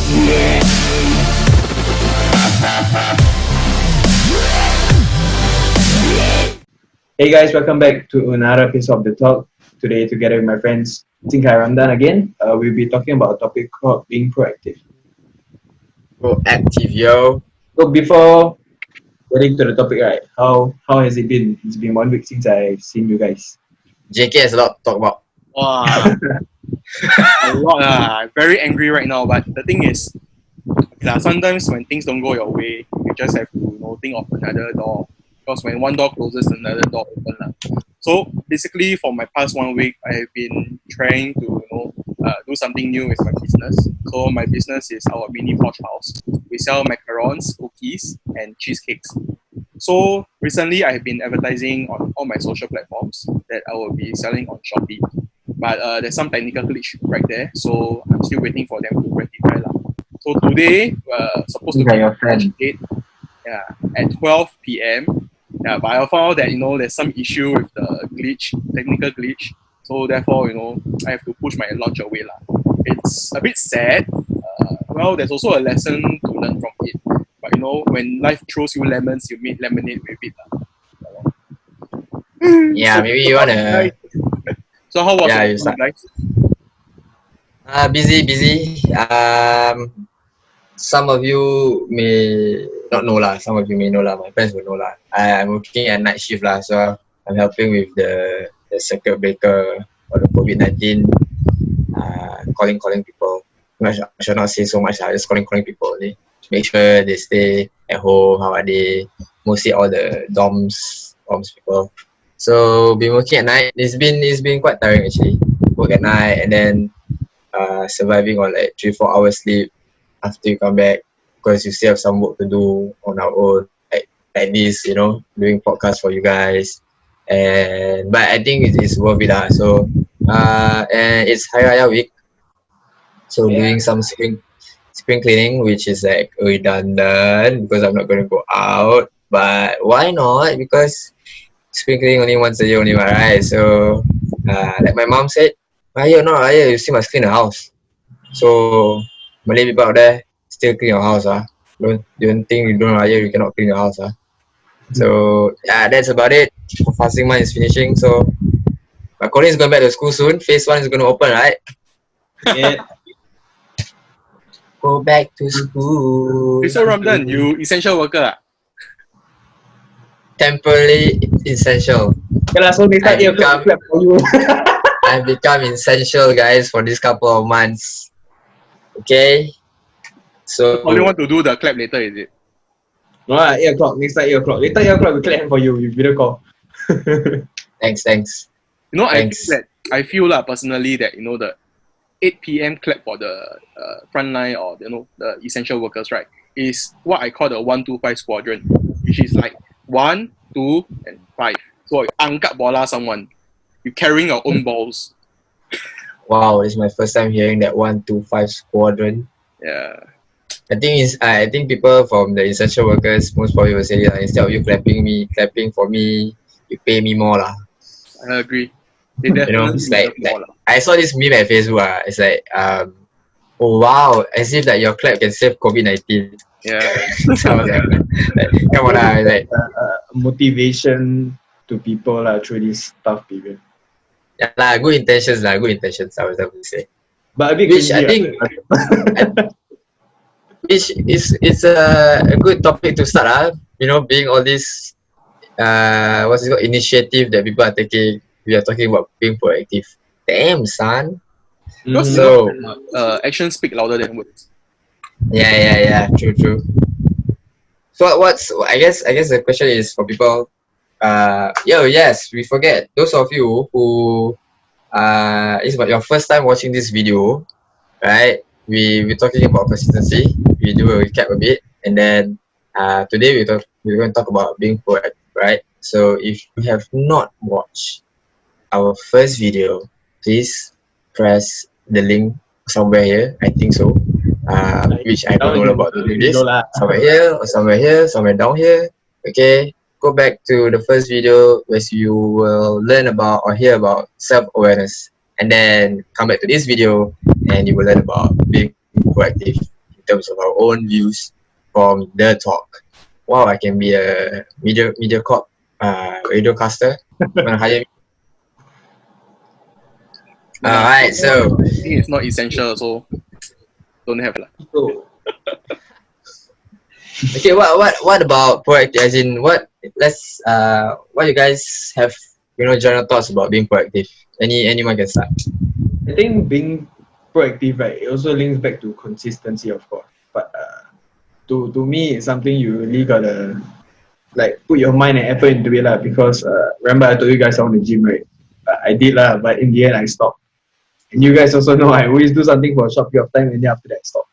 Hey guys, welcome back to another episode of The Talk. Today, together with my friends Tingkai Ramdan again, we'll be talking about a topic called being proactive. Proactive, yo. So before getting to the topic, right, how has it been? It's been 1 week since I've seen you guys. JK has a lot to talk about. Wow, a lot. Very angry right now. But the thing is, sometimes when things don't go your way, you just have to think of another door. Because when one door closes, another door opens. So basically, for my past 1 week, I have been trying to do something new with my business. So my business is our mini porch house. We sell macarons, cookies, and cheesecakes. So recently, I have been advertising on all my social platforms that I will be selling on Shopee. But there's some technical glitch right there, so I'm still waiting for them to rectify. So today, supposed to be your friend. date, at 12 p.m. Yeah, but I found out that there's some issue with the glitch, technical glitch. So therefore, I have to push my launch away. It's a bit sad. Well, there's also a lesson to learn from it. But when life throws you lemons, you make lemonade with it. Yeah, maybe you wanna. So how was you it, start. guys? Busy. Some of you may not know lah. Some of you may know lah. My friends will know lah. I'm working at night shift lah, so I'm helping with the circuit breaker or the COVID-19. Calling people. I shall not say so much. Just calling people only. Make sure they stay at home. How are they? Mostly all the dorms people. So been working at night. It's been quite tiring actually. Work at night and then surviving on like 3-4 hours sleep after you come back because you still have some work to do on our own like this, doing podcast for you guys. But I think it's worth it. So and it's Hari Raya week. So doing some spring cleaning, which is like redundant because I'm not going to go out. But why not? Because spring cleaning only once a year only, right? So like my mom said, Raya, not Raya, you still must clean the house. So Malay people out there, still clean your house. Don't think you don't Raya, you cannot clean your house. So that's about it. Fasting month is finishing. So my colleague is going back to school soon. Phase 1 is going to open, right? Yeah. Go back to school. So Ramdan, you essential worker? Temporarily essential. Okay, so next time clap for you. I've become essential, guys, for this couple of months. Okay? So Only want to do the clap later, is it? No, 8 o'clock. Next time 8 o'clock. Later 8 o'clock, we clap for you. You video call. Thanks. I feel personally that the 8 p.m. clap for the frontline or the essential workers, right, is what I call the 1-2-5 squadron, which is like 1, 2, and 5. So you angkat bola someone, you carrying your own balls. Wow, this is my first time hearing that 1-2-5 squadron. Yeah. I think people from the essential workers most probably will say instead of you clapping for me, you pay me more lah. I agree. They definitely it's like I saw this meme at Facebook. It's like oh wow, as if like your clap can save COVID-19. Yeah. So I was like come on like motivation to people through this tough period. Yeah lah, good intentions. I was able to say. But a bit which I think it's a good topic to start. Being all this what's it called, initiative that people are taking. We are talking about being proactive. Damn, son. So actions speak louder than words. Yeah. True. So what's I guess the question is for people. Yes, we forget those of you who it's about your first time watching this video, right? We're talking about consistency. We do a recap a bit, and then today we're going to talk about being proactive, right? So if you have not watched our first video, please press the link somewhere here. I think so. Which I don't know about doing this. Somewhere here or somewhere down here. Okay. Go back to the first video where you will learn about or hear about self-awareness, and then come back to this video and you will learn about being proactive. terms of our own views from the talk. Wow, I can be a MediaCorp radiocaster. Wanna hire me? Alright, so I think it's not essential, so don't have lah. So okay, what about proactive? As in, what you guys have, general thoughts about being proactive? Anyone can start. I think being proactive, right, it also links back to consistency, of course. But to me, it's something you really gotta like put your mind and effort into it lah. Because remember I told you guys I want to gym, right? I did lah, but in the end I stopped. And you guys also know I always do something for a short period of time and then after that I stop.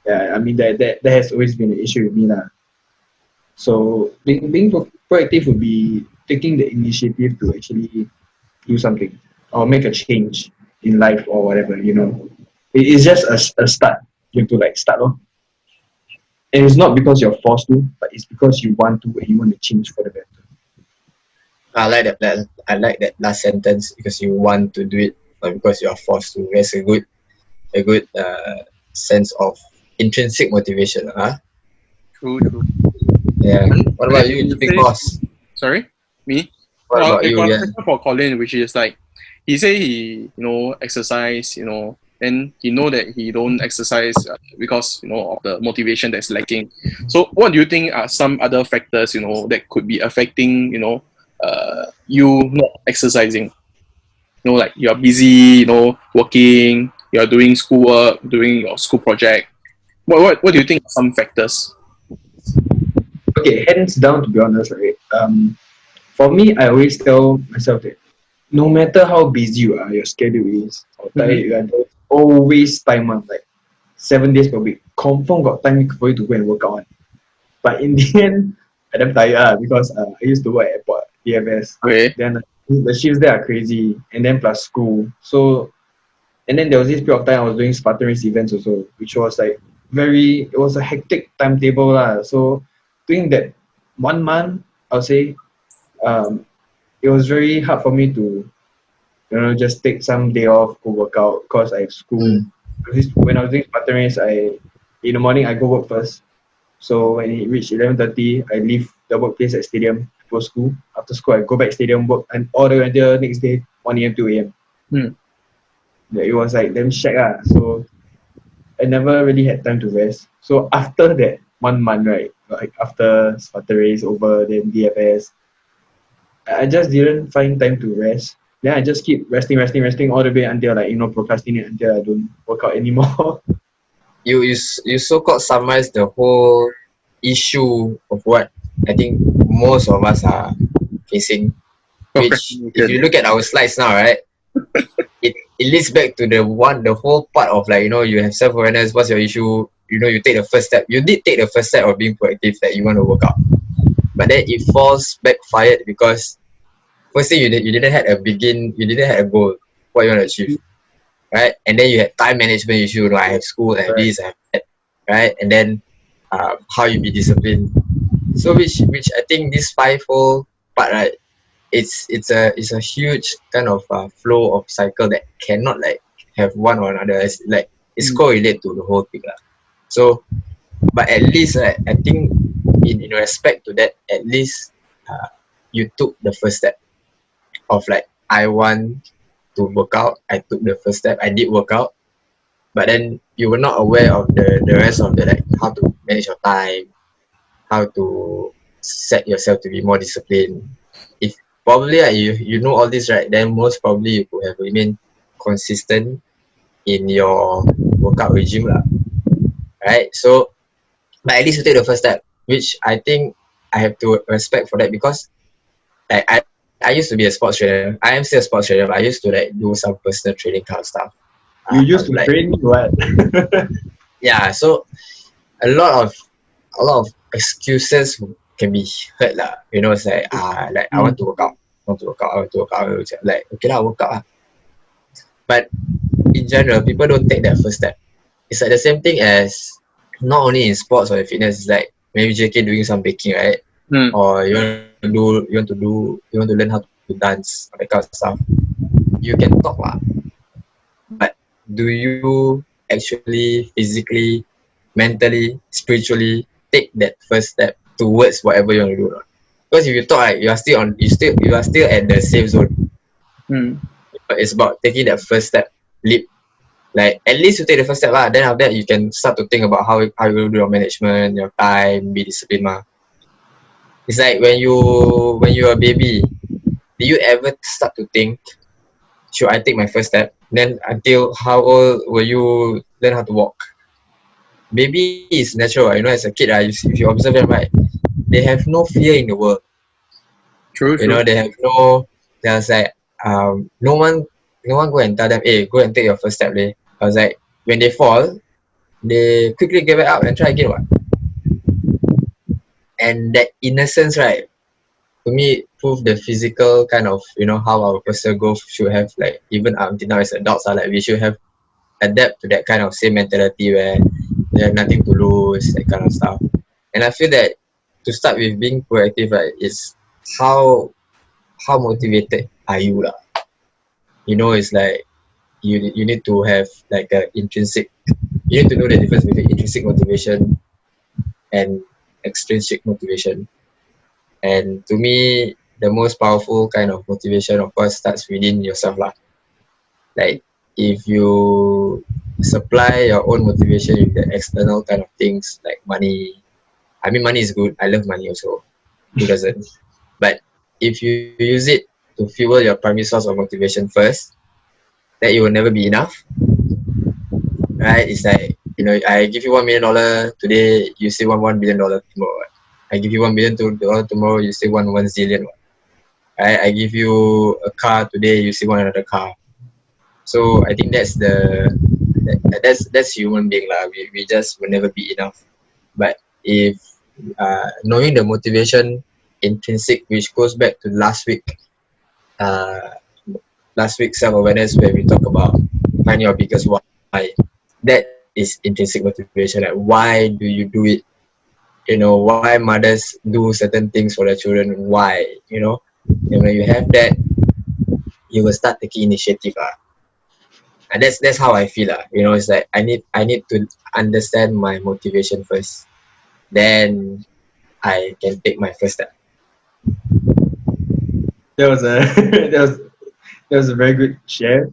Yeah, I mean that has always been an issue with me lah. So being proactive would be taking the initiative to actually do something or make a change in life or whatever, It's just a start. You have to like start off. And it's not because you're forced to, but it's because you want to and you want to change for the better. I like that. I like that last sentence, because you want to do it, not because you are forced to. There's a good sense of intrinsic motivation. True. Yeah. What about you, big boss? Sorry, me. What about you? Yeah. For Colin, which is like, he say he exercise, and he know that he don't exercise because of the motivation that's lacking. So what do you think are some other factors that could be affecting you not exercising? Like you're busy, working, you're doing schoolwork, doing your school project. What do you think are some factors? Okay, hands down, to be honest, right? For me, I always tell myself that no matter how busy you are, your schedule is, or tired you are, there's always time on, like 7 days per week. Confirm got time for you to go and work out. But in the end, I'm tired because I used to work at airport, DFS. Okay. Then the shifts there are crazy, and then plus school. So, and then there was this period of time I was doing Spartan race events also, which was like it was a hectic timetable lah. So, doing that 1 month, I'll say, it was very hard for me to, just take some day off, go work out, because I have school. When I was doing Spartan race, in the morning I go work first. So when it reached 11:30, I leave the workplace at stadium, go school. After school, I go back stadium, work, and all the way until next day, 1 a.m., 2 a.m. Yeah, it was like damn shag ah. So I never really had time to rest. So after that 1 month, right, like after Spartan race over, then DFS, I just didn't find time to rest. Then I just keep resting all the way until procrastinate until I don't work out anymore. You so-called summarize the whole issue of what I think most of us are facing. Which, if you look at our slides now, right, it leads back to the whole part of you have self-awareness. What's your issue? You take the first step. You did take the first step of being proactive, that you want to work out, but then it falls backfired because firstly you didn't have a goal what you want to achieve, right? And then you had time management issue. I have school, I have this, I have that, right? And then how you be disciplined. So which I think this fivefold part, right? It's a huge kind of flow of cycle that cannot have one or another. It's correlated to the whole thing lah. So, but at least I think in respect to that, at least you took the first step of I want to work out. I took the first step. I did work out, but then you were not aware of the rest of the how to manage your time, how to set yourself to be more disciplined. If probably you know all this, right, then most probably you could have remained consistent in your workout regime lah, right? So, but at least you take the first step, which I think I have to respect for that, because I used to be a sports trainer. I am still a sports trainer, but I used to do some personal training kind of stuff. You used to train what? Yeah, so a lot of excuses can be heard lah. It's I want to work out. Okay lah, work out lah. But in general, people don't take that first step. It's the same thing as not only in sports or in fitness. It's maybe JK doing some baking, right? Or you want to learn how to dance, that kind of stuff. You can talk lah, but do you actually physically, mentally, spiritually take that first step towards whatever you want to do. Because if you thought like you are still at the safe zone. But it's about taking that first step, leap. Like at least you take the first step lah. Then after that you can start to think about how you will do your management, your time, be disciplined mah. It's like when you're a baby, do you ever start to think, should I take my first step? Then until how old will you learn how to walk? Baby is natural, as a kid, if you observe them right, they have no fear in the world. True. They have there's like no one go and tell them, hey, go and take your first step. I was like, when they fall, they quickly give it up and try again. What? And that innocence, right, to me, prove the physical kind of, how our personal growth should have, like, even until now as adults, like, we should have adapt to that kind of same mentality where they have nothing to lose, that kind of stuff. And I feel that to start with being proactive, right, is how motivated are you, lah? It's like you need to have like a intrinsic. You need to know the difference between intrinsic motivation and extrinsic motivation. And to me, the most powerful kind of motivation, of course, starts within yourself, lah. Like if you supply your own motivation with the external kind of things like money. I mean, money is good. I love money also. Who doesn't? But if you use it to fuel your primary source of motivation first, that it will never be enough. Right? It's like, I give you $1 million today, you still want $1 billion tomorrow. I give you $1 billion tomorrow, you still want 1 zillion. Right? I give you a car today, you still want another car. So I think that's human being lah. We just will never be enough. But if knowing the motivation intrinsic, which goes back to last week's self-awareness where we talk about finding your biggest why. That is intrinsic motivation. Like, why do you do it? Why mothers do certain things for their children? Why? And when you have that, you will start taking initiative. And that's how I feel. It's like I need to understand my motivation first. Then I can take my first step. That was a very good share.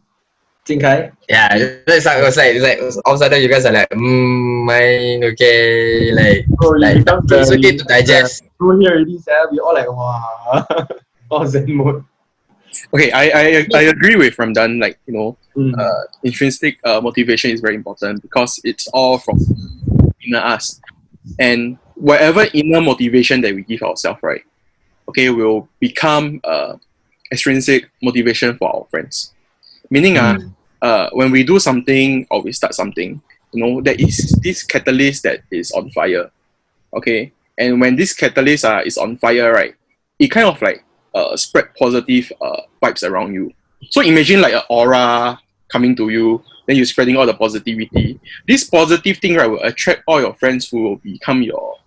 Jing Kai? Yeah, it's like all of a sudden you guys are like, mine, okay, it's okay to digest. Go here already, we all like, wow. All Zen mode. Okay, I agree with Ramdan. Like, intrinsic motivation is very important because it's all from inner us, and whatever inner motivation that we give ourselves, right, okay, will become extrinsic motivation for our friends. Meaning, when we do something or we start something, there is this catalyst that is on fire, okay, and when this catalyst is on fire, right, it kind of like spread positive vibes around you. So imagine like an aura coming to you, then you're spreading all the positivity. This positive thing, right, will attract all your friends who will become your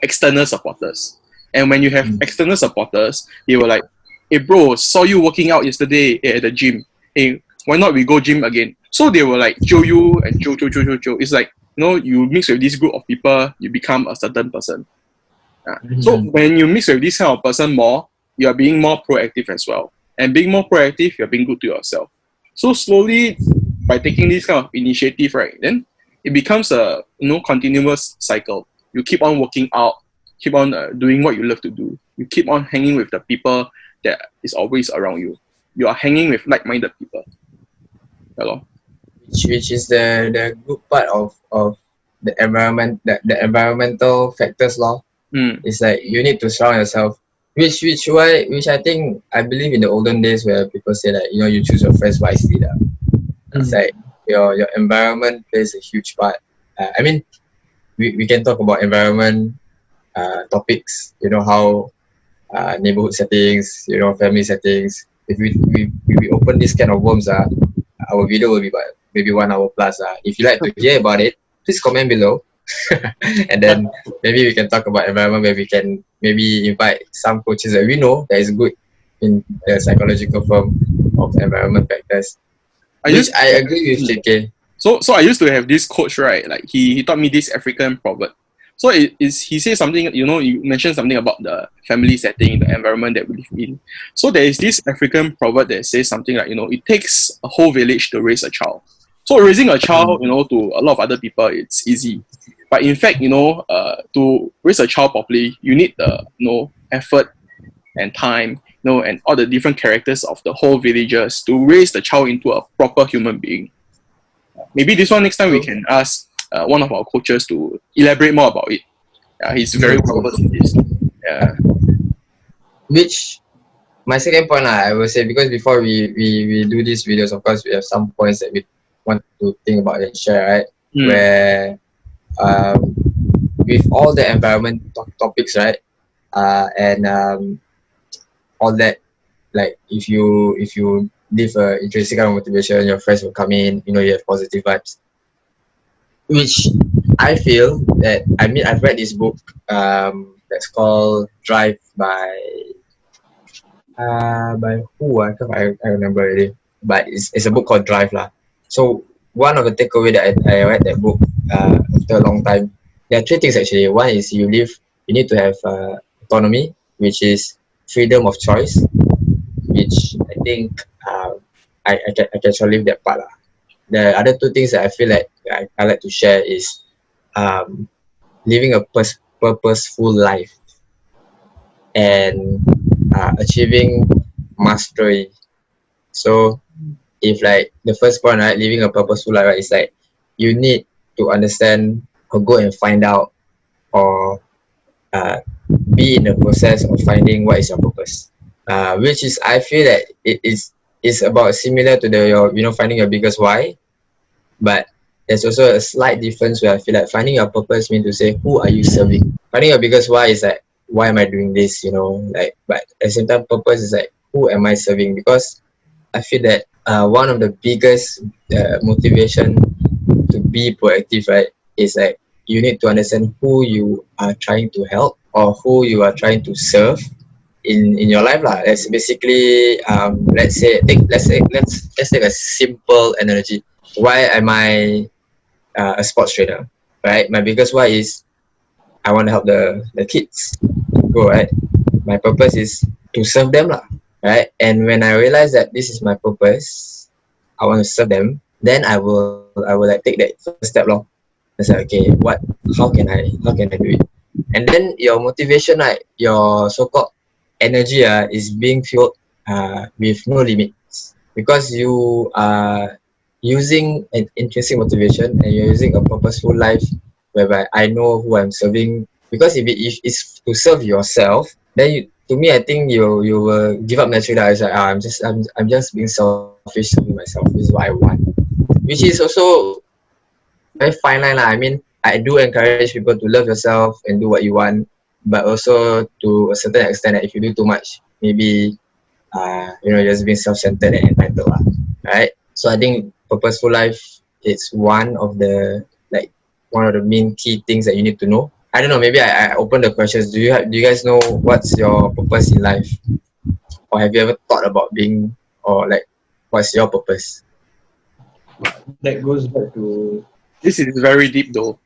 external supporters. And when you have external supporters, they were like, hey bro, saw you working out yesterday at the gym. Hey, why not we go gym again? So they will like show you and show. It's like, you mix with this group of people, you become a certain person. So when you mix with this kind of person more, you are being more proactive as well. And being more proactive, you're being good to yourself. So slowly, by taking this kind of initiative, right, then it becomes a continuous cycle. You keep on working out, keep on doing what you love to do. You keep on hanging with the people that is always around you. You are hanging with like-minded people. Hello. Which is the good part of the environment, the environmental factors law. It's like you need to surround yourself. Which I think I believe in the olden days where people say that you choose your friends wisely. It's like your environment plays a huge part. I mean, we can talk about environment topics. How neighborhood settings, family settings. If we open this kind of worms, our video will be about maybe 1 hour plus. If you like to hear about it, please comment below. And then maybe we can talk about environment where we can maybe invite some coaches that we know that is good in the psychological form of environment factors. I agree with JK. So I used to have this coach, right? Like he taught me this African proverb. So he says something, you mentioned something about the family setting, the environment that we live in. So there is this African proverb that says something like, it takes a whole village to raise a child. So raising a child, to a lot of other people, it's easy. But in fact, to raise a child properly, you need the, effort and time, and all the different characters of the whole villagers to raise the child into a proper human being. Maybe this one next time we can ask one of our coaches to elaborate more about it. He's very well versed in this. Yeah. Which my second point, I will say, because before we do these videos, of course, we have some points that we want to think about and share, right? Where with all the environment topics, right? And all that, like if you live a intrinsic kind of motivation, your friends will come in, you have positive vibes. Which I feel that, I've read this book that's called Drive by who? I remember already. But it's a book called Drive lah. So one of the takeaway that I read that book after a long time, there are three things actually. One is you need to have autonomy, which is freedom of choice, which I think I can shall leave that part lah. The other two things that I feel like I like to share is living a purposeful life and achieving mastery. So if like the first point, right, living a purposeful life, right, is like you need to understand or go and find out or be in the process of finding what is your purpose. Which is, I feel that it is about similar to your finding your biggest why, but there's also a slight difference where I feel like finding your purpose means to say, who are you serving? Finding your biggest why is like, why am I doing this? But at the same time, purpose is like, who am I serving? Because I feel that one of the biggest motivation to be proactive, right, is like you need to understand who you are trying to help or who you are trying to serve in your life lah. That's basically let's take a simple analogy. Why am I a sports trainer, right? My biggest why is I want to help the kids go, right? My purpose is to serve them lah, right? And when I realize that this is my purpose, I want to serve them, then I will like take that first step long. I say, okay, how can I do it? And then your motivation, right, your so-called energy is being fueled with no limits, because you are using an intrinsic motivation and you're using a purposeful life whereby I know who I'm serving. Because if it's to serve yourself, then to me, I think you will give up naturally. It's like, I'm just being selfish to myself. This is what I want, which is also very fine line lah. I mean, I do encourage people to love yourself and do what you want, but also to a certain extent that if you do too much, maybe you're just being self-centered and entitled lah, right? So I think purposeful life is one of the main key things that you need to know. I don't know, maybe I open the questions. Do you guys know what's your purpose in life? Or have you ever thought about what's your purpose? That goes back to... This is very deep though.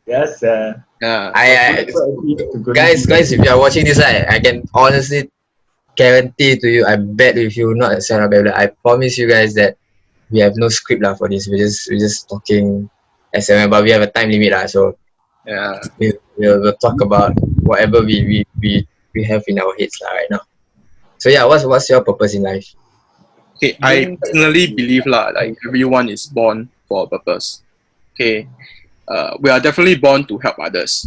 Yes. Yeah. Guys, if you are watching this, I can honestly guarantee to you, I bet if you're not at Sarah Babla, I promise you guys that we have no script lah for this. We're just talking SMM, but we have a time limit lah. So yeah, we'll talk about whatever we have in our heads lah right now. So yeah, what's your purpose in life? Okay, I personally believe like everyone is born for a purpose. Okay, we are definitely born to help others.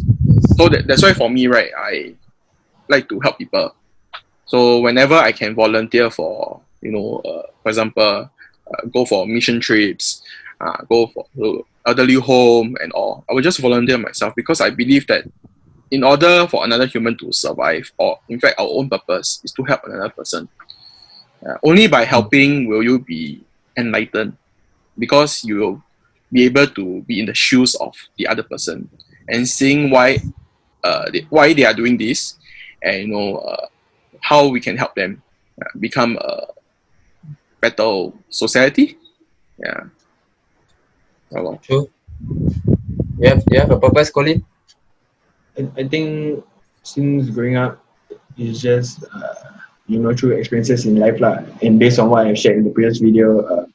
So that's why for me, right, I like to help people. So whenever I can volunteer for, for example, go for mission trips, go for elderly home and all, I will just volunteer myself, because I believe that in order for another human to survive, or in fact our own purpose is to help another person. Only by helping will you be enlightened, because you will be able to be in the shoes of the other person and seeing why they are doing this, and how we can help them become a better society. Yeah. Hello. True. You have a purpose, Colin? I think since growing up, it's just through experiences in life lah, and based on what I've shared in the previous video,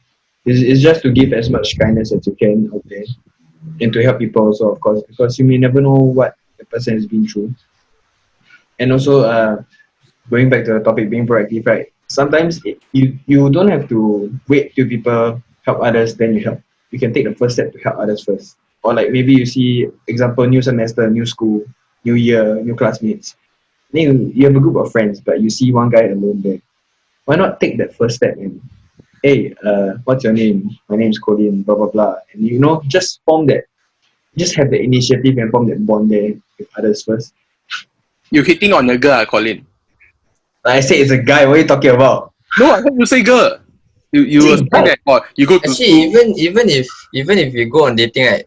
it's just to give as much kindness as you can out there, and to help people also, of course, because you may never know what the person has been through. And also, going back to the topic, being proactive, right? Sometimes you don't have to wait till people help others, then you help. You can take the first step to help others first. Or like maybe you see, example, new semester, new school, new year, new classmates. Then you have a group of friends, but you see one guy alone there. Why not take that first step and, hey, what's your name? My name's Colin, blah, blah, blah. And just form that, just have the initiative and form that bond there with others first. You hitting on a girl, Colin? Like I said, it's a guy. What are you talking about? No, I heard you say girl. You were saying that, or you go to Actually, school. even if you go on dating, right,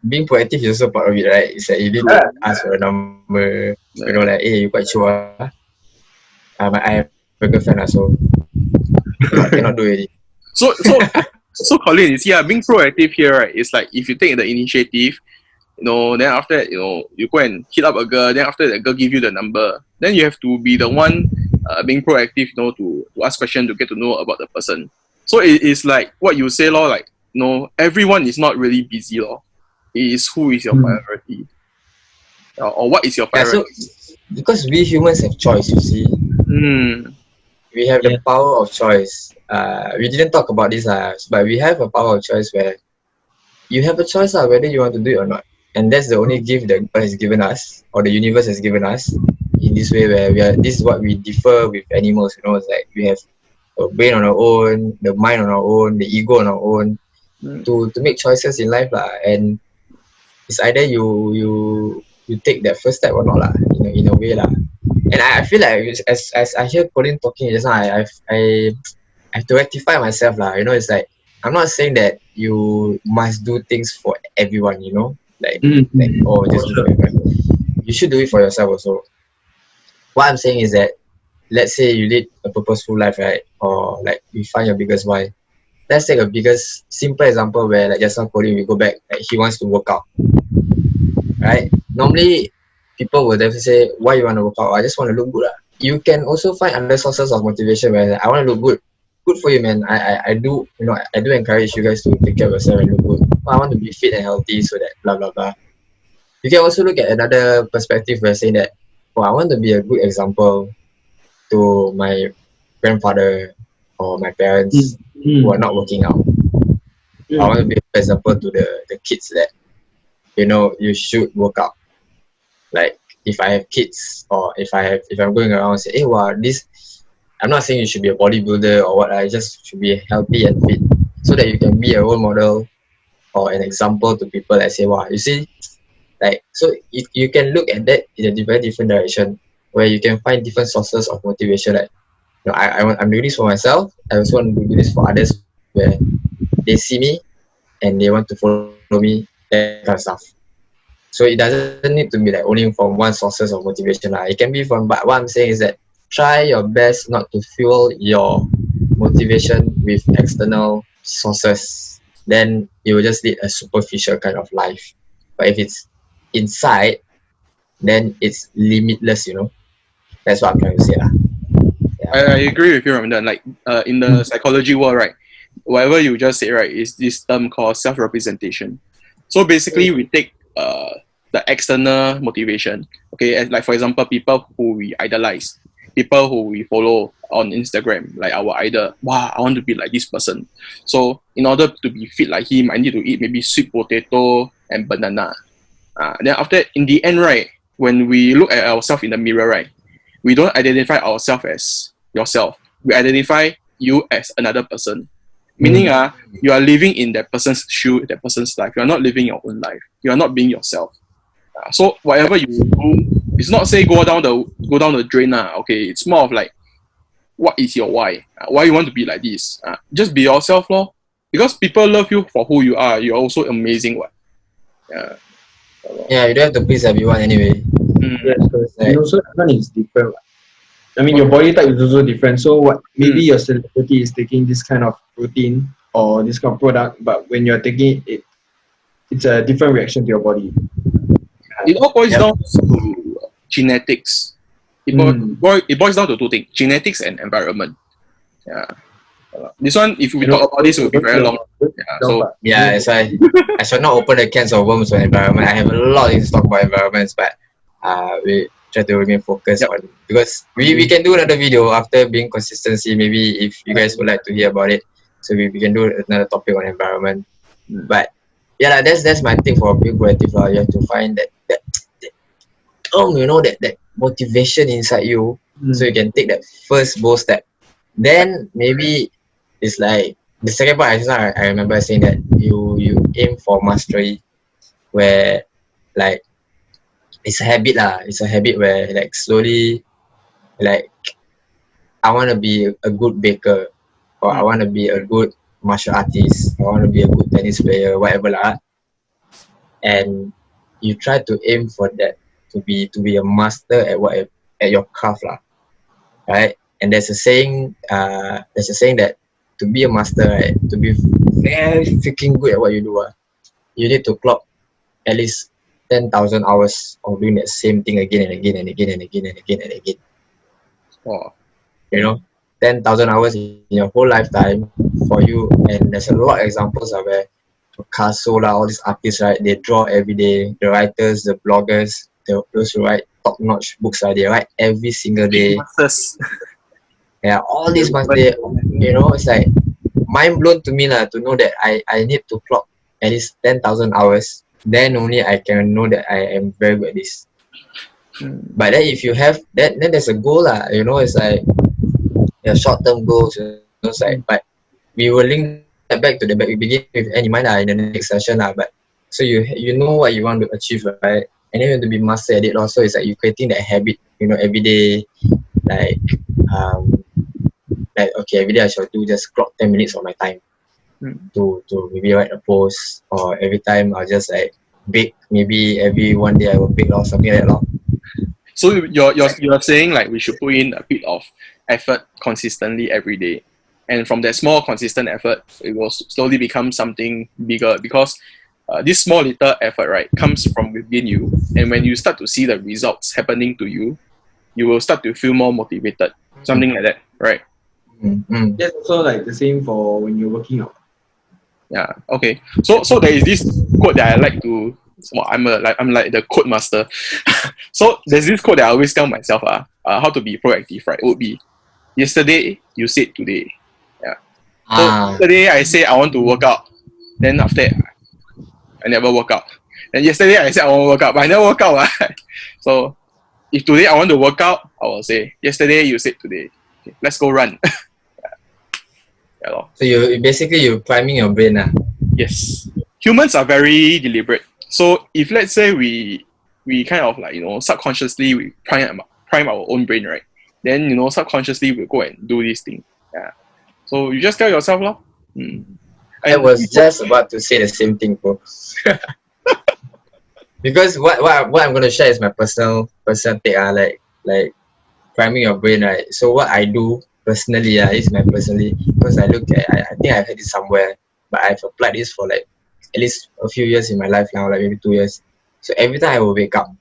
being proactive is also part of it, right? It's like you need to ask for a number, like, hey, you quite sure? I have a girlfriend, so I cannot do it. So Colin, you see, being proactive here, right? It's like if you take the initiative, then after that, you go and hit up a girl. Then after that, girl give you the number. Then you have to be the one being proactive, to ask questions to get to know about the person. So it is like what you say, lor. Like, everyone is not really busy, lor. It is who is your priority, or what is your priority. Yeah, so because we humans have choice, you see. We have the power of choice. We didn't talk about this, but we have a power of choice where you have a choice whether you want to do it or not. And that's the only gift that God has given us, or the universe has given us, in this way where this is what we differ with animals. It's like we have a brain on our own, the mind on our own, the ego on our own, to make choices in life and it's either you take that first step or not in a way And I feel like as I hear Colin talking just now, I have to rectify myself It's like I'm not saying that you must do things for everyone, just do for everyone. You should do it for yourself also. What I'm saying is that, let's say you lead a purposeful life, right? Or like you find your biggest why. Let's take a biggest simple example where like just now Colin, we go back, like he wants to work out, right? Normally people will definitely say, why you want to work out? I just want to look good. You can also find other sources of motivation where I want to look good. Good for you, man. I do encourage you guys to take care of yourself and look good. I want to be fit and healthy so that blah blah blah. You can also look at another perspective where saying that, I want to be a good example to my grandfather or my parents who are not working out. I want to be an example to the kids that you should work out. Like if I have kids, or if I'm going around and say, hey, this, I'm not saying you should be a bodybuilder or what. I just should be healthy and fit, so that you can be a role model or an example to people that say, you see, like, so you can look at that in a very different direction, where you can find different sources of motivation. Like, I'm doing this for myself. I also want to do this for others, where they see me and they want to follow me, that kind of stuff. So it doesn't need to be like only from one sources of motivation. It can be from, but what I'm saying is that try your best not to fuel your motivation with external sources. Then you will just lead a superficial kind of life. But if it's inside, then it's limitless, That's what I'm trying to say. I agree with you, Ramadan. Like in the psychology world, right? Whatever you just said, right, is this term called self-representation. So basically, we take the external motivation, okay, and like for example, people who we idolize, people who we follow on Instagram, like our idol. Wow, I want to be like this person. So in order to be fit like him, I need to eat maybe sweet potato and banana. Then after, in the end, right, when we look at ourselves in the mirror, right, we don't identify ourselves as yourself. We identify you as another person. Meaning, you are living in that person's shoe, that person's life. You are not living your own life. You are not being yourself. So whatever you do, it's not say go down the drain. Okay, it's more of like, what is your why? Why you want to be like this? Just be yourself, lor. Because people love you for who you are. You're also amazing, what? Yeah, you don't have to please everyone anyway. Yes, and also everyone is different. I mean, your body type is also different. So what? Maybe your celebrity is taking this kind of routine or this kind of product, but when you're taking it, it's a different reaction to your body. It all boils Yep. down to genetics. It boils down to two things: genetics and environment. Yeah. This one, if we talk about this, it will be very long. Yeah. So Yeah, that's why I shall not open the cans of worms on environment. I have a lot of things to talk about environments, but we try to remain focused Yep. on, because we can do another video after being consistency. Maybe if you guys would like to hear about it, so we can do another topic on environment. But yeah, like, that's my thing for being proactive. You have to find that that motivation inside you, so you can take that first bold step. Then maybe it's like the second part. I remember saying that you aim for mastery, where like it's a habit lah. It's a habit where like slowly, like I want to be a good baker, or I want to be a good martial artist, I want to be a good tennis player, whatever lah. And you try to aim for that, to be a master at your craft lah, right? And there's a saying that to be a master, right, to be very freaking good at what you do, you need to clock at least 10,000 hours of doing that same thing again and again and again and again and again and again. oh, 10,000 hours in your whole lifetime for you. And there's a lot of examples of where Picasso, all these artists, right, they draw every day. The writers, the bloggers, those who write top-notch books, they write every single day. masters. Yeah, all these must be, it's like mind blown to me to know that I need to clock at least 10,000 hours. Then only I can know that I am very good at this. But then if you have that, then there's a goal it's like short-term goals. It's like, but we will link that back to the back. We begin with any mind in the next session but so you know what you want to achieve, right? And then you want to be master at it also. It's like you creating that habit, every day, like okay, every day I shall do just clock 10 minutes of my time to maybe write a post, or every time I'll just like bake. Maybe every one day I will bake or something like that. So you're saying like we should put in a bit of effort consistently every day, and from that small consistent effort, it will slowly become something bigger, because this small little effort, right, comes from within you, and when you start to see the results happening to you, you will start to feel more motivated, something like that, right? That's also like the same for when you're working out. Yeah. Okay. So there is this quote that I like to. Well, I'm like the quote master. So there's this quote that I always tell myself. How to be proactive, right? Would be, yesterday you said today. Yeah. So yesterday I say I want to work out. Then after that, I never work out. And yesterday I said I want to work out, but I never work out. Right? So if today I want to work out, I will say, yesterday you said today. Okay, let's go run. Yeah. So you're priming your brain. Yes. Humans are very deliberate. So if let's say we kind of like, subconsciously we prime our own brain, right? Then, subconsciously we'll go and do this thing. Yeah. So you just tell yourself, I was just about to say the same thing, folks. Because what I'm going to share is my personal take, like priming your brain, right? So what I do personally, is my personally, because I think I've heard it somewhere, but I've applied this for like at least a few years in my life now, like maybe 2 years. So every time I will wake up,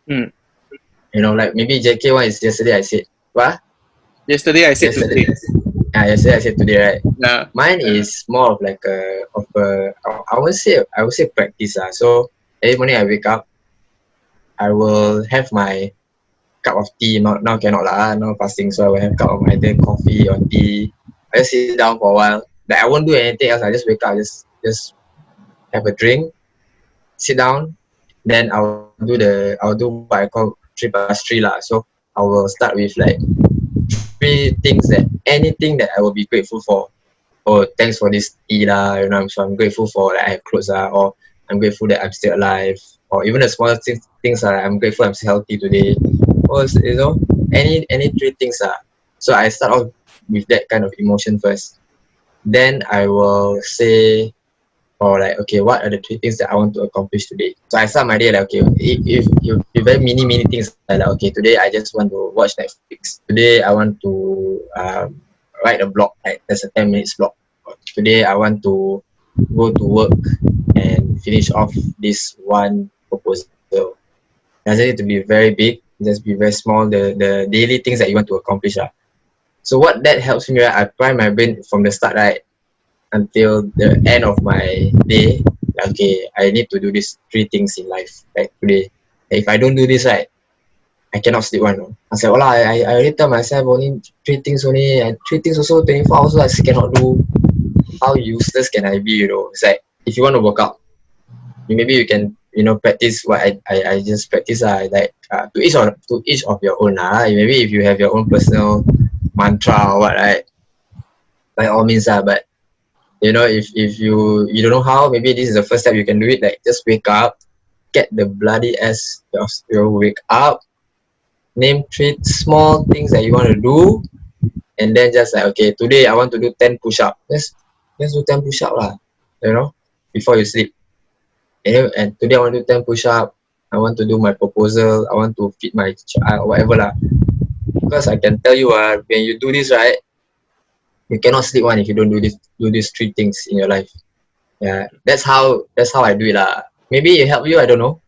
like maybe JK one is yesterday I said, what? Yesterday I said today. Yesterday I said today, right? Yeah. Mine is more of like I would say practice. So every morning I wake up, I will have my cup of tea. Now cannot now fasting, so I will have cup of either coffee or tea. I just sit down for a while. Like I won't do anything else. I just wake up, just have a drink, sit down, then I'll do what I call 3+3 . So I will start with like 3 things, anything that I will be grateful for. Oh, thanks for this tea so I'm grateful for that I have clothes or I'm grateful that I'm still alive, or even the smallest things I'm grateful I'm still healthy today. Or any 3 things So I start off with that kind of emotion first. Then I will say, okay, what are the 3 things that I want to accomplish today? So I start my day like, okay, if very many things, like okay, today I just want to watch Netflix. Today I want to write a blog, like that's a 10 minutes blog. Today I want to go to work and finish off this one proposal. Doesn't need to be very big, just be very small, the daily things that you want to accomplish. So what that helps me, right, I prime my brain from the start, right, until the end of my day. Okay, I need to do these 3 things in life, like today. If I don't do this, right, I cannot sleep one. No? I said, well, I already tell myself only 3 things only, and 3 things also 24 hours I still cannot do. How useless can I be, It's like, if you want to work out, maybe you can, practice what I just practice, like, to each of your own, maybe if you have your own personal mantra or what, right, by all means, but, if you don't know how, maybe this is the first step you can do it, like, just wake up, get the bloody ass of your wake up, name 3 small things that you want to do, and then just like, okay, today I want to do 10 push-up. Just do 10 push-up lah, before you sleep. And today I want to do 10 push-up. I want to do my proposal. I want to feed my child, whatever lah. Because I can tell you, when you do this, right, you cannot sleep one if you don't do these 3 things in your life. Yeah, that's how I do it lah. Maybe it help you, I don't know.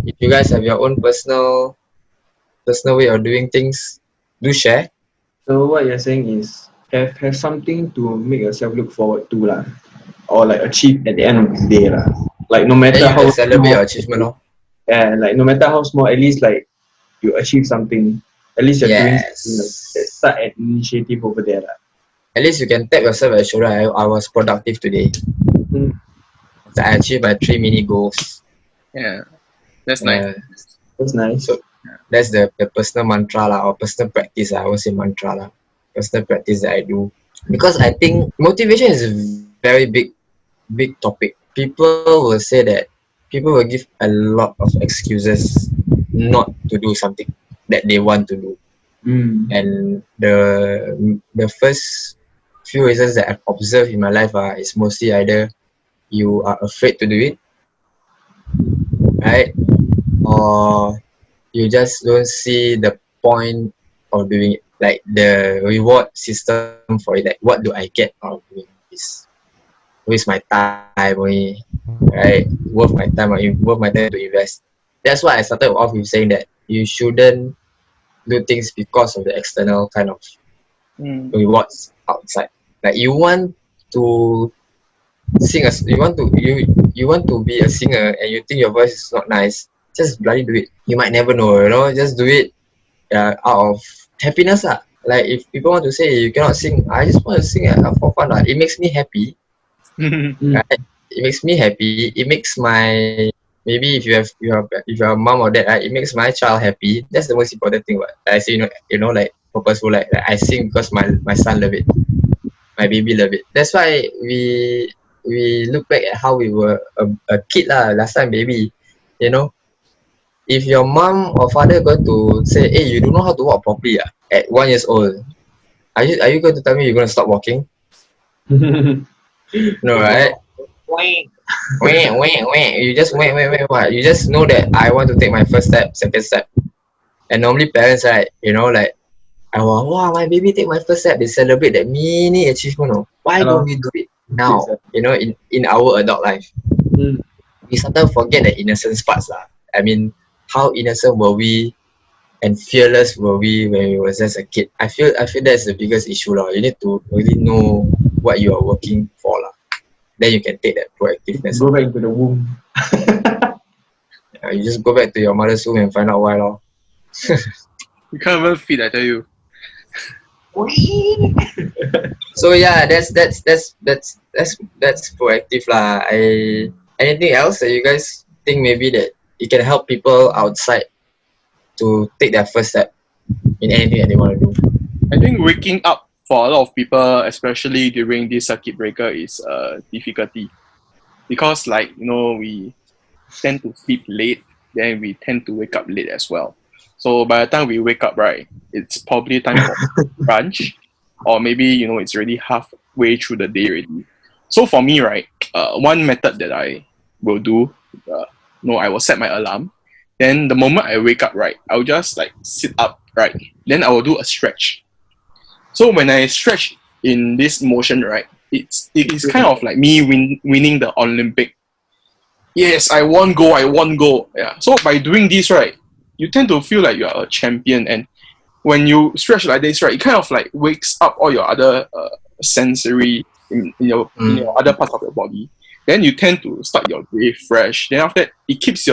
If you guys have your own personal way of doing things, do share. So what you're saying is have something to make yourself look forward to lah, or like achieve at the end of the day lah. Like no matter Then you how can celebrate small, your achievement, no? yeah, like no matter how small, at least like you achieve something. At least you're doing something, like, start an initiative over there lah. At least you can tap yourself at the shoulder. I was productive today. Mm. So I achieved my 3 mini goals. Yeah, that's nice. That's nice. So that's the personal mantra lah, or personal practice. I won't say mantra lah. Personal practice that I do, because I think motivation is a very big topic. People will say that people will give a lot of excuses not to do something that they want to do. And the first few reasons that I've observed in my life is mostly either you are afraid to do it, right, or you just don't see the point of doing it, like the reward system for it. Like, what do I get out of doing this? Waste my time only, right? Worth my time to invest. That's why I started off with saying that you shouldn't do things because of the external kind of rewards outside. Like, you want to sing you want to be a singer and you think your voice is not nice, just bloody do it. You might never know, just do it out of happiness lah. Like, if people want to say you cannot sing, I just want to sing for fun lah. It makes me happy. Right? It makes me happy. It makes my, maybe if you're a mom or dad, right, it makes my child happy. That's the most important thing. I say, like purposeful, like I sing because my son love it, my baby love it. That's why we look back at how we were a kid lah, last time, baby. If your mom or father going to say, hey, you don't know how to walk properly at 1 years old, are you going to tell me you're going to stop walking? No, right? You just what? You just know that I want to take my first step, second step. And normally parents, right, like, wow, my baby take my first step, they celebrate that mini achievement. No? Why don't we do it now? In our adult life. We sometimes forget the innocence parts lah. I mean, how innocent were we and fearless were we when we was just a kid? I feel that's the biggest issue lah. You need to really know what you are working for lah. Then you can take that proactiveness. Go back into the womb. You just go back to your mother's womb and find out why lor. You can't even feed, I tell you. So yeah, that's proactive lah. Anything else that you guys think maybe that it can help people outside to take their first step in anything that they want to do? I think waking up for a lot of people, especially during this circuit breaker, is a difficulty. Because we tend to sleep late, then we tend to wake up late as well. So by the time we wake up, right, it's probably time for brunch, or maybe, it's already halfway through the day already. So for me, right, one method that I will do, I will set my alarm. Then the moment I wake up, right, I'll just sit up, right, then I will do a stretch. So when I stretch in this motion, right, it is kind of like me winning the Olympic. Yes, I won gold. Yeah. So by doing this, right, you tend to feel like you are a champion, and when you stretch like this, right, it kind of like wakes up all your other sensory in your other parts of your body. Then you tend to start your day fresh. Then after that, it keeps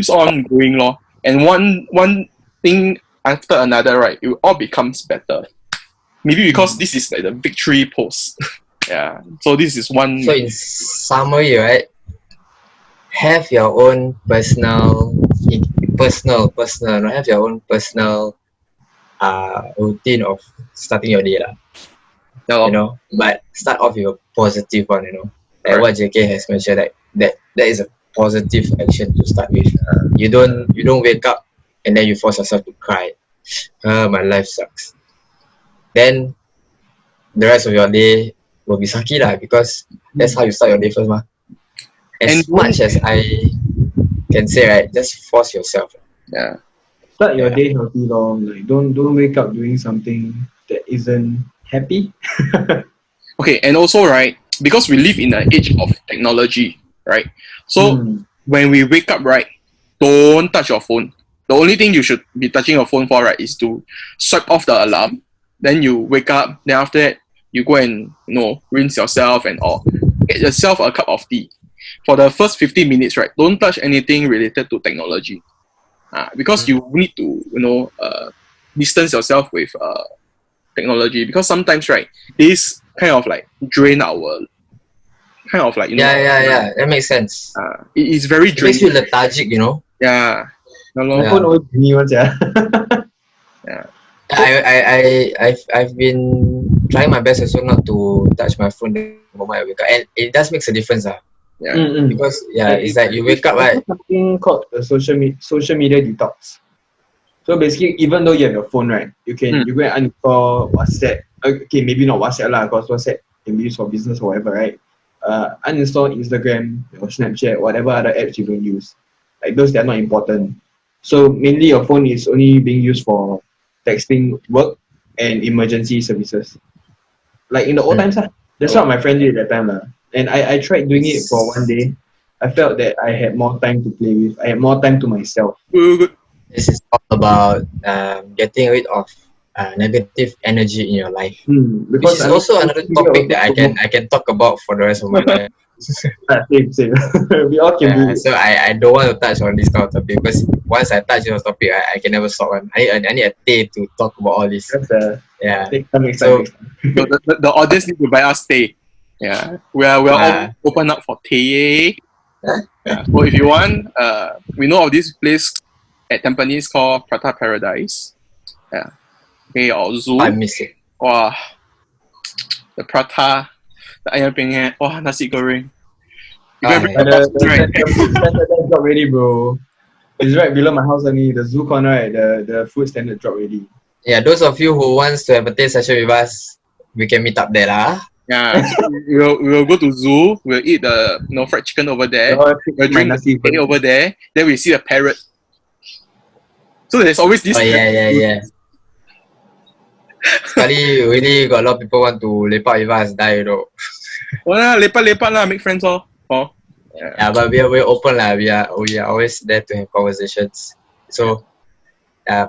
on going, lor. And one thing after another, right, it all becomes better. Maybe because this is like the victory pose. Yeah. So this is one. So in summary, right, have your own personal, have your own personal routine of starting your day lah. You know, but start off with a positive one, you know. Like what JK has mentioned, like that is a positive action to start with. You don't wake up and then you force yourself to cry. My life sucks. Then the rest of your day will be sucky lah, because that's how you start your day first, mah. As much as I can say, right, just force yourself. Yeah. Start your day healthy, lor. Like don't wake up doing something that isn't happy. Okay, and also, right, because we live in an age of technology, right? So when we wake up, right, don't touch your phone. The only thing you should be touching your phone for, right, is to swipe off the alarm. Then you wake up. Then after that, you go and rinse yourself and all. Get yourself a cup of tea. For the first 15 minutes, right, don't touch anything related to technology, because you need to distance yourself with technology, because sometimes, right, this kind of like drain our kind of like yeah, that makes sense. It is very It makes draining. you lethargic, you know. Yeah. My phone always me once, yeah. Yeah. I've been trying my best also not to touch my phone the moment I wake up, and it does makes a difference, Yeah. because it's like you wake up, right? Something called the social media detox. So basically, even though you have your phone, right, you go and uninstall WhatsApp. Okay, maybe not WhatsApp lah, because WhatsApp can be used for business or whatever, right? Uninstall Instagram or Snapchat, whatever other apps you don't use. Like those that are not important. So mainly your phone is only being used for texting, work, and emergency services. Like in the old times, that's what my friend did at that time. And I tried doing it for one day. I felt that I had more time to play with. I had more time to myself. Good. This is all about getting rid of negative energy in your life. Because Which is also another topic that I can talk about for the rest of my life. Same. We all can do it. So I don't want to touch on this kind of topic, because once I touch this topic, I can never stop one. I need a day to talk about all this. Next time. So the audience need to buy us tea. Yeah, we're all open up for tea. Yeah. So if you want, we know of this place at Tampines called Prata Paradise. Yeah. Okay, or Zoo. I miss it. Wow. The prata, the ayam penyet, nasi goreng. You can bring The standard drop already, bro. It's right below my house only. The Zoo corner, right? The food standard drop already. Yeah, those of you who wants to have a taste session with us, we can meet up there lah. Yeah, so we'll go to Zoo. We'll eat the fried chicken over there. We'll drink nasi over there. Then we see a parrot. So there's always this. Oh yeah. Sekali really got a lot of people want to lepak with us, die, you know. Lepak lah, make friends all. Yeah, but we're open lah. We are always there to have conversations. So, I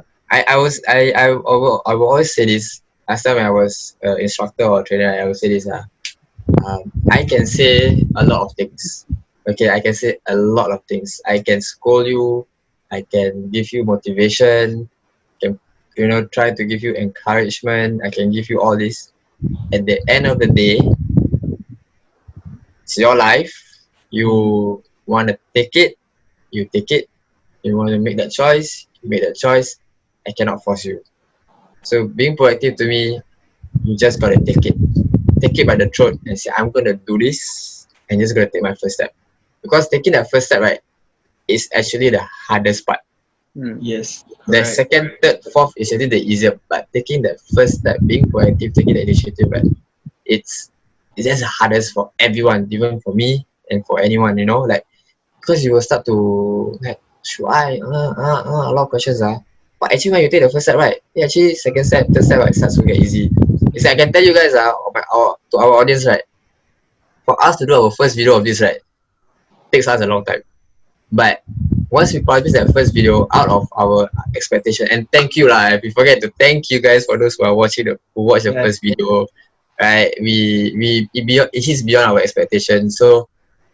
will always say this. Last time when I was instructor or trainer, I will say this. I can say a lot of things. Okay, I can say a lot of things. I can scold you. I can give you motivation. Try to give you encouragement. I can give you all this. At the end of the day, it's your life. You want to take it, you take it. You want to make that choice, you make that choice. I cannot force you. So being proactive to me, you just gotta take it. Take it by the throat and say, I'm gonna do this, and just gonna take my first step. Because taking that first step, right, is actually the hardest part. Yes. The second, third, fourth is actually the easier, but taking that first step, being proactive, taking the initiative, right, it's just the hardest for everyone, even for me and for anyone, like, because you will start to like, should I, a lot of questions, but actually when you take the first step, right, actually second step, third step, right, starts to get easy. It's like I can tell you guys, to our audience, right, for us to do our first video of this, right, takes us a long time. But once we publish that first video out of our expectation, and thank you lah, if we forget to thank you guys for those who are watching who watched the first video, right? It is beyond our expectations. So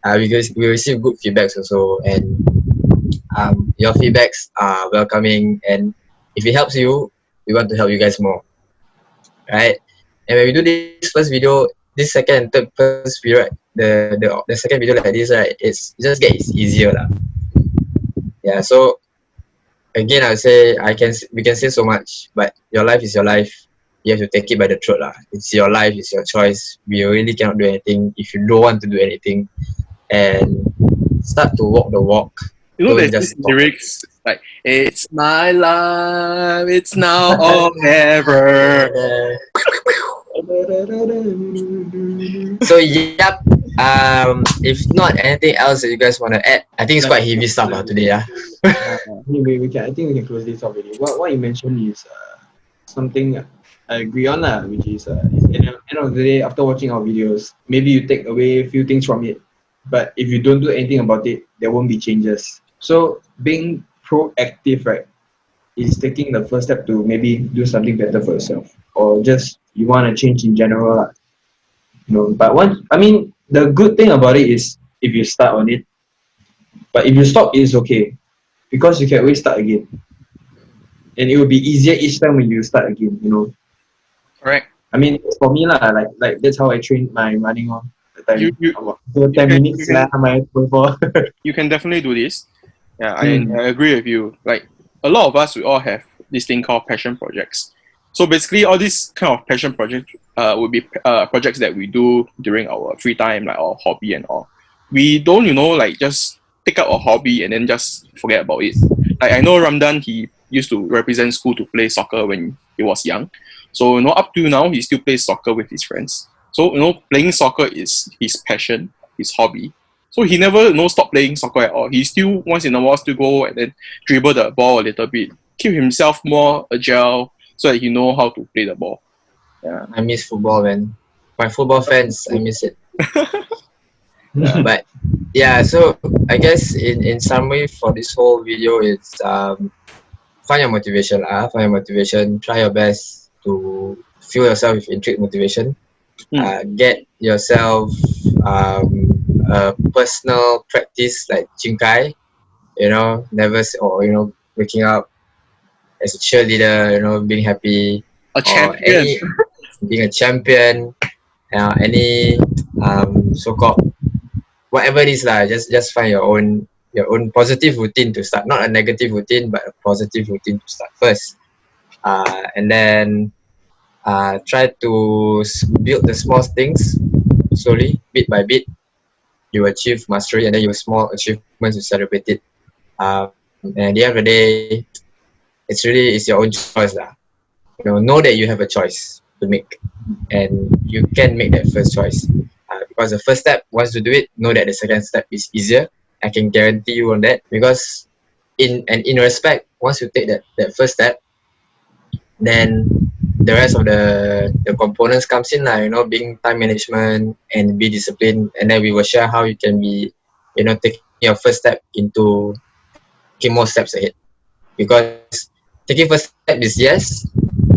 we receive good feedbacks also, and your feedbacks are welcoming, and if it helps you, we want to help you guys more, right? And when we do this first video, this second and third first video, right, the second video like this, right, it's easier lah. Yeah, so again, I would say we can say so much, but your life is your life. You have to take it by the throat lah. It's your life, it's your choice. We really cannot do anything if you don't want to do anything. And start to walk the walk. You know, there's this lyrics like, "It's my life, it's now or never." So yep. If not anything else that you guys want to add, I think it's quite heavy stuff today. Anyway, I think we can close this off already. What you mentioned is something I agree on which is at the end of the day, after watching our videos, maybe you take away a few things from it, but if you don't do anything about it, there won't be changes. So being proactive, right, is taking the first step to maybe do something better for yourself, or just you want to change in general. But the good thing about it is if you start on it, but if you stop, it's okay, because you can always start again, and it will be easier each time when you start again. Correct. For me like that's how I train my running on the time. You 10 minutes before. You can definitely do this. Yeah, I agree with you. Like a lot of us, we all have this thing called passion projects. So basically, all these kind of passion projects would be projects that we do during our free time, like our hobby and all. We don't, just pick up a hobby and then just forget about it. Like I know Ramdan, he used to represent school to play soccer when he was young. So up to now, he still plays soccer with his friends. So playing soccer is his passion, his hobby. So he never stop playing soccer at all. He still once in a while still go and then dribble the ball a little bit, keep himself more agile, so that he know how to play the ball. Yeah. I miss football, man. My football fans, I miss it. But yeah, so I guess in summary for this whole video, it's find your motivation. Find your motivation. Try your best to fuel yourself with intrinsic motivation. Get yourself a personal practice like Chinkai, waking up as a cheerleader, being happy, a champion, being a champion, any so-called whatever it is lah. Just find your own positive routine to start, not a negative routine, but a positive routine to start first, and then try to build the small things slowly, bit by bit. You achieve mastery, and then your small achievements you celebrate it. And at the end of the day, it's your own choice lah. Know that you have a choice to make, and you can make that first choice. Because the first step, once you do it, know that the second step is easier. I can guarantee you on that, because in respect, once you take that first step, then the rest of the components comes in lah, being time management and be disciplined, and then we will share how you can be, taking your first step into taking more steps ahead. Because taking first step is yes,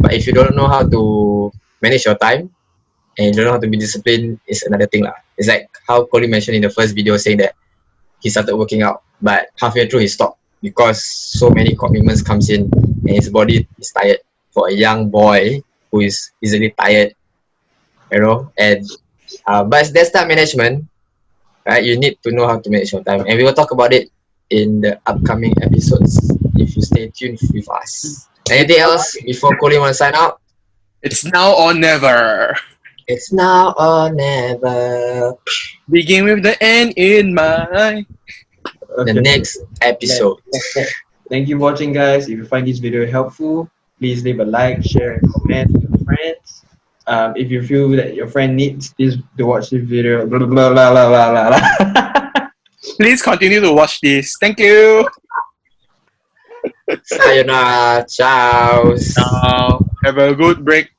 but if you don't know how to manage your time and you don't know how to be disciplined, is another thing lah. It's like how Colin mentioned in the first video, saying that he started working out, but halfway through he stopped because so many commitments comes in and his body is tired. For a young boy who is easily tired, and but that's time management, right? You need to know how to manage your time, and we will talk about it in the upcoming episodes if you stay tuned with us. Anything else before Colin want to sign out? It's now or never. It's now or never. Begin with the end in mind. The next episode. Thank you for watching, guys. If you find this video helpful, please leave a like, share, and comment with your friends. If you feel that your friend needs this to watch this video, blah, blah, blah, blah, blah, blah. Please continue to watch this. Thank you. Sayonara. Ciao. Have a good break.